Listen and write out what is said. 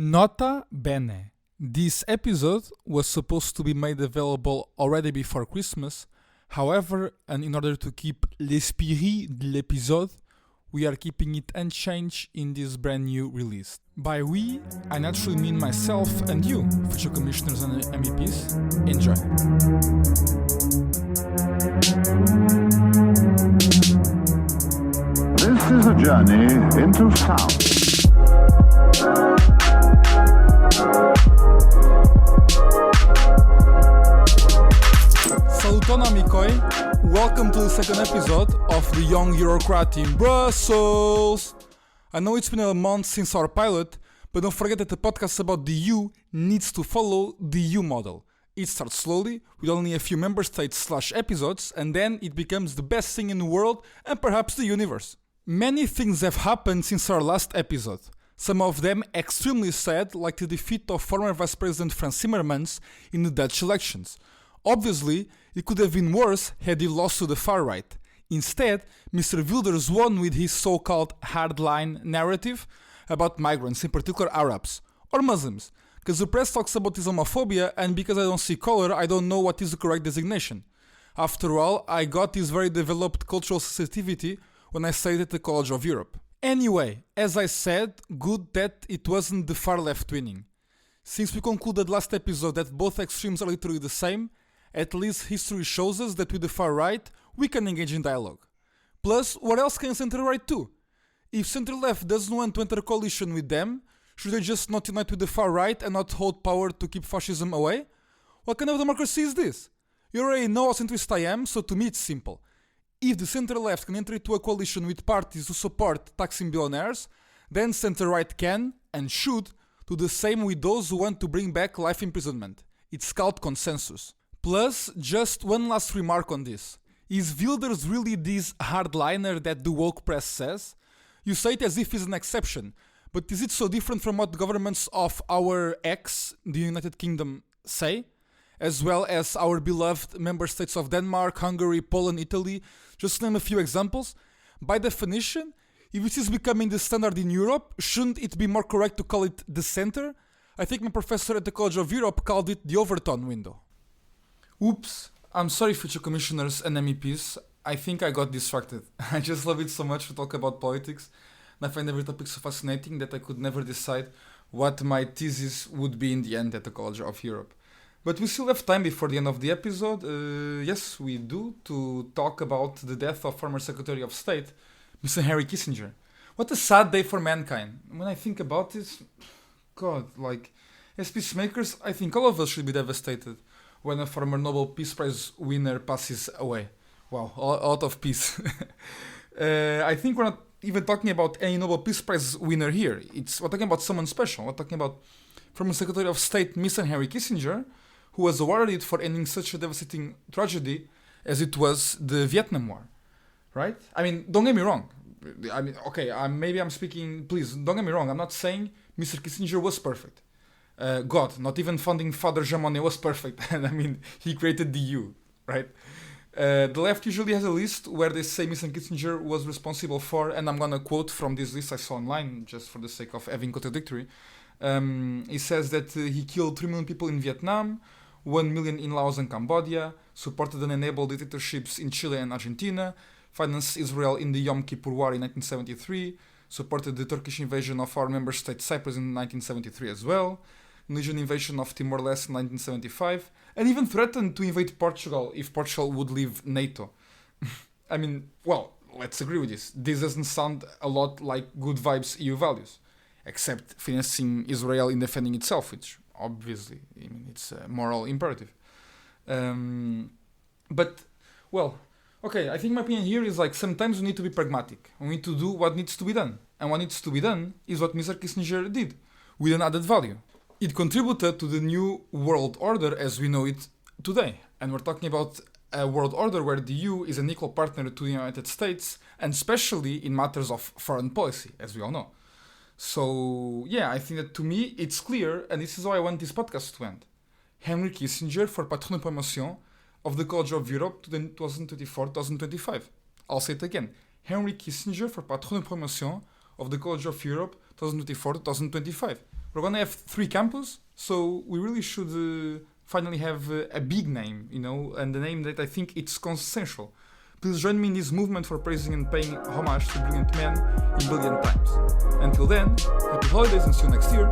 Nota bene. This episode was supposed to be made available already before Christmas. However, and in order to keep l'esprit de l'épisode, we are keeping it unchanged in this brand new release. By we, I naturally mean myself and you, future commissioners and MEPs. Enjoy. This is a journey into sound. Saluton amicoi, welcome to the second episode of the Young Eurocrat in Brussels. I know it's been a month since our pilot, but don't forget that the podcast about the EU needs to follow the EU model. It starts slowly, with only a few member states / episodes, and then it becomes the best thing in the world and perhaps the universe. Many things have happened since our last episode. Some of them extremely sad, like the defeat of former Vice President Frans Timmermans in the Dutch elections. Obviously, it could have been worse had he lost to the far right. Instead, Mr. Wilders won with his so-called hardline narrative about migrants, in particular Arabs, or Muslims, because the press talks about Islamophobia, and because I don't see color, I don't know what is the correct designation. After all, I got this very developed cultural sensitivity when I stayed at the College of Europe. Anyway, as I said, good that it wasn't the far left winning. Since we concluded last episode that both extremes are literally the same, at least history shows us that with the far right, we can engage in dialogue. Plus, what else can center-right do? If center-left doesn't want to enter coalition with them, should they just not unite with the far right and not hold power to keep fascism away? What kind of democracy is this? You already know how centrist I am, so to me it's simple. If the center-left can enter into a coalition with parties who support taxing billionaires, then center-right can, and should, do the same with those who want to bring back life imprisonment. It's called consensus. Plus, just one last remark on this. Is Wilders really this hardliner that the woke press says? You say it as if he's an exception, but is it so different from what governments of our the United Kingdom, say? As well as our beloved member states of Denmark, Hungary, Poland, Italy, just to name a few examples? By definition, if this is becoming the standard in Europe, shouldn't it be more correct to call it the center? I think my professor at the College of Europe called it the Overton window. Oops, I'm sorry future commissioners and MEPs, I think I got distracted. I just love it so much to talk about politics, and I find every topic so fascinating that I could never decide what my thesis would be in the end at the College of Europe. But we still have time before the end of the episode, yes we do, to talk about the death of former Secretary of State, Mr. Henry Kissinger. What a sad day for mankind. When I think about this, God, as peacemakers, I think all of us should be devastated when a former Nobel Peace Prize winner passes away. Wow, a lot of peace. I think we're not even talking about any Nobel Peace Prize winner here. We're talking about someone special. We're talking about former Secretary of State Mr. Henry Kissinger, who was awarded for ending such a devastating tragedy as it was the Vietnam War. Right? I mean, don't get me wrong. Maybe I'm speaking, please, don't get me wrong. I'm not saying Mr. Kissinger was perfect. God, not even founding Father Jean Monnet was perfect. And I mean, he created the EU, right? The left usually has a list where they say Mr. Kissinger was responsible for, and I'm gonna quote from this list I saw online, just for the sake of having contradictory. He says that he killed 3 million people in Vietnam, 1 million in Laos and Cambodia, supported and enabled dictatorships in Chile and Argentina, financed Israel in the Yom Kippur War in 1973, supported the Turkish invasion of our member state Cyprus in 1973 as well, Indonesian invasion of Timor-Leste in 1975, and even threatened to invade Portugal if Portugal would leave NATO. I mean, well, let's agree with this. This doesn't sound a lot like good vibes EU values, except financing Israel in defending itself, which obviously, I mean, it's a moral imperative. But, well, okay, I think my opinion here is sometimes we need to be pragmatic. We need to do what needs to be done. And what needs to be done is what Mr. Kissinger did, with an added value. It contributed to the new world order as we know it today. And we're talking about a world order where the EU is an equal partner to the United States, and especially in matters of foreign policy, as we all know. So, yeah, I think that to me it's clear, and this is how I want this podcast to end. Henry Kissinger for Patron de Promotion of the College of Europe to the 2024-2025. I'll say it again. Henry Kissinger for Patron de Promotion of the College of Europe 2024-2025. we're gonna have 3 campus, so we really should finally have a big name, and a name that I think it's consensual. Please join me in this movement for praising and paying homage to brilliant men in brilliant times. Until then, happy holidays and see you next year.